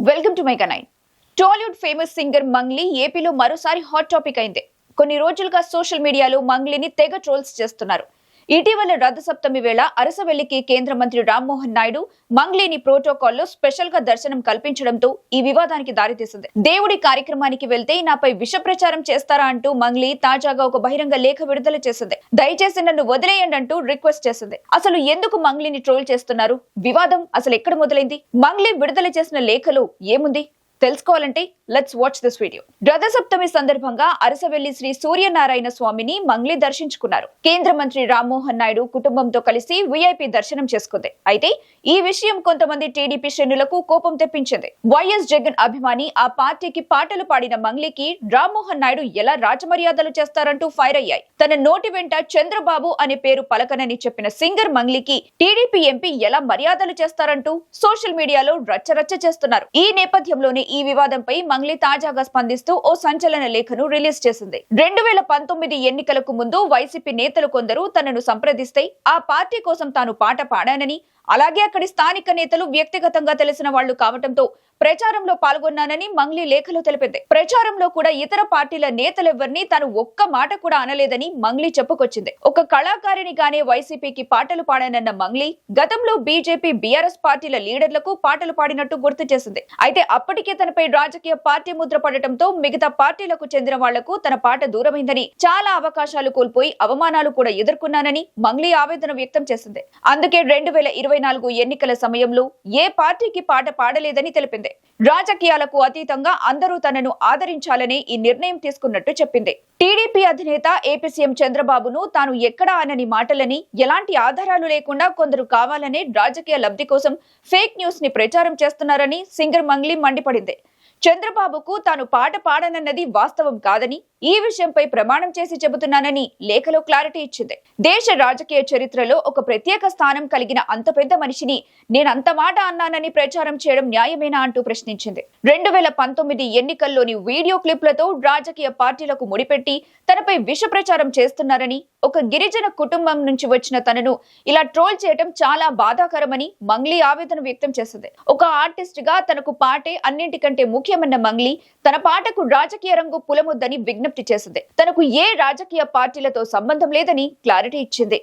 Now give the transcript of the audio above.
Welcome to mica nine. Tollywood famous singer Mangli ఏపీలో మరోసారి hot topic అయింది. కొన్ని రోజులుగా సోషల్ మీడియాలో మంగ్లీని తెగ ట్రోల్స్ చేస్తున్నారు. ఇటీవల రథ సప్తమి వేళ అరసవెల్లికి కేంద్ర మంత్రి రామ్మోహన్ నాయుడు మంగ్లీని ప్రోటోకాల్లో స్పెషల్ గా దర్శనం కల్పించడంతో ఈ వివాదానికి దారితీసింది. దేవుడి కార్యక్రమానికి వెళ్తే నాపై విష ప్రచారం చేస్తారా అంటూ మంగ్లీ తాజాగా ఒక బహిరంగ లేఖ విడుదల చేసింది. దయచేసి నన్ను వదిలేయండి అంటూ రిక్వెస్ట్ చేసింది. అసలు ఎందుకు మంగ్లీని ట్రోల్ చేస్తున్నారు? వివాదం అసలు ఎక్కడ మొదలైంది? మంగ్లీ విడుదల చేసిన లేఖలో ఏముంది తెలుసుకోవాలంటే let's watch this video. Ratha Saptami సందర్భంగా అరసవెల్లి శ్రీ సూర్యనారాయణ స్వామిని మంగ్లీ దర్శించుకున్నారు. కేంద్ర మంత్రి రామ్మోహన్ నాయుడు కుటుంబంతో కలిసి విఐపి దర్శనం చేసుకుంది. అయితే ఈ విషయం కొంతమంది టీడీపీ శ్రేణులకు కోపం తెప్పించింది. వైఎస్ జగన్ అభిమాని ఆ పార్టీకి పాటలు పాడిన మంగ్లీకి రామ్మోహన్ నాయుడు ఎలా రాజమర్యాదలు చేస్తారంటూ ఫైర్ అయ్యాయి. తన నోటి వెంట చంద్రబాబు అనే పేరు పలకనని చెప్పిన సింగర్ మంగ్లీకి టీడీపీ ఎంపీ ఎలా మర్యాదలు చేస్తారంటూ సోషల్ మీడియాలో రచ్చరచ్చ చేస్తున్నారు. ఈ నేపథ్యంలోనే ఈ వివాదంపై మంగ్లీ తాజాగా స్పందిస్తూ ఓ సంచలన లేఖను రిలీజ్ చేసింది. 2019 ఎన్నికలకు ముందు వైసీపీ నేతలు కొందరు తనను సంప్రదిస్తే ఆ పార్టీ కోసం తాను పాట పాడానని, అలాగే అక్కడి స్థానిక నేతలు వ్యక్తిగతంగా తెలిసిన వాళ్లు కావటంతో ప్రచారంలో పాల్గొన్నానని మంగ్లీ లేఖలో తెలిపింది. ప్రచారంలో కూడా ఇతర పార్టీల నేతలెవ్వరినీ తాను ఒక్క మాట కూడా అనలేదని మంగ్లీ చెప్పుకొచ్చింది. ఒక కళాకారినిగానే వైసీపీకి పాటలు పాడానన్న మంగ్లీ గతంలో బీజేపీ, బీఆర్ఎస్ పార్టీల లీడర్లకు పాటలు పాడినట్టు గుర్తు చేసింది. అయితే అప్పటికే తనపై రాజకీయ పార్టీ ముద్ర పడటంతో మిగతా పార్టీలకు చెందిన వాళ్లకు తన పాట దూరమైందని, చాలా అవకాశాలు కోల్పోయి అవమానాలు కూడా ఎదుర్కొన్నానని మంగ్లీ ఆవేదన వ్యక్తం చేసింది. అందుకే 2024 ఎన్నికల సమయంలో ఏ పార్టీకి పాట పాడలేదని తెలిపింది. రాజకీయాలకు అతీతంగా అందరూ తనను ఆదరించాలనే ఈ నిర్ణయం తీసుకున్నట్టు చెప్పింది. టీడీపీ అధినేత ఏపీ సీఎం చంద్రబాబును తాను ఎక్కడా అనని మాటలని, ఎలాంటి ఆధారాలు లేకుండా కొందరు కావాలనే రాజకీయ లబ్ధి కోసం ఫేక్ న్యూస్ ని ప్రచారం చేస్తున్నారని సింగర్ మంగ్లీ మండిపడింది. చంద్రబాబుకు తాను పాట పాడనన్నది వాస్తవం కాదని, ఈ విషయంపై ప్రమాణం చేసి చెబుతున్నానని లేఖలో క్లారిటీ ఇచ్చింది. దేశ రాజకీయ చరిత్రలో ఒక ప్రత్యేక స్థానం కలిగిన అంత పెద్ద మనిషిని నేనంత మాట అన్నానని ప్రచారం చేయడం న్యాయమేనా అంటూ ప్రశ్నించింది. 2019 ఎన్నికల్లోని వీడియో క్లిప్లతో రాజకీయ పార్టీలకు ముడిపెట్టి తనపై విష ప్రచారం చేస్తున్నారని, ఒక గిరిజన కుటుంబం నుంచి వచ్చిన తనను ఇలా ట్రోల్ చేయడం చాలా బాధాకరమని మంగ్లీ ఆవేదన వ్యక్తం చేసింది. ఒక ఆర్టిస్ట్ గా తనకు పాటే అన్నింటికంటే ముఖ్యమన్న మంగ్లీ తన పాటకు రాజకీయ రంగు పులముద్దని విజ్ఞప్తి చేసింది. తనకు ఏ రాజకీయ పార్టీలతో సంబంధం లేదని క్లారిటీ ఇచ్చింది.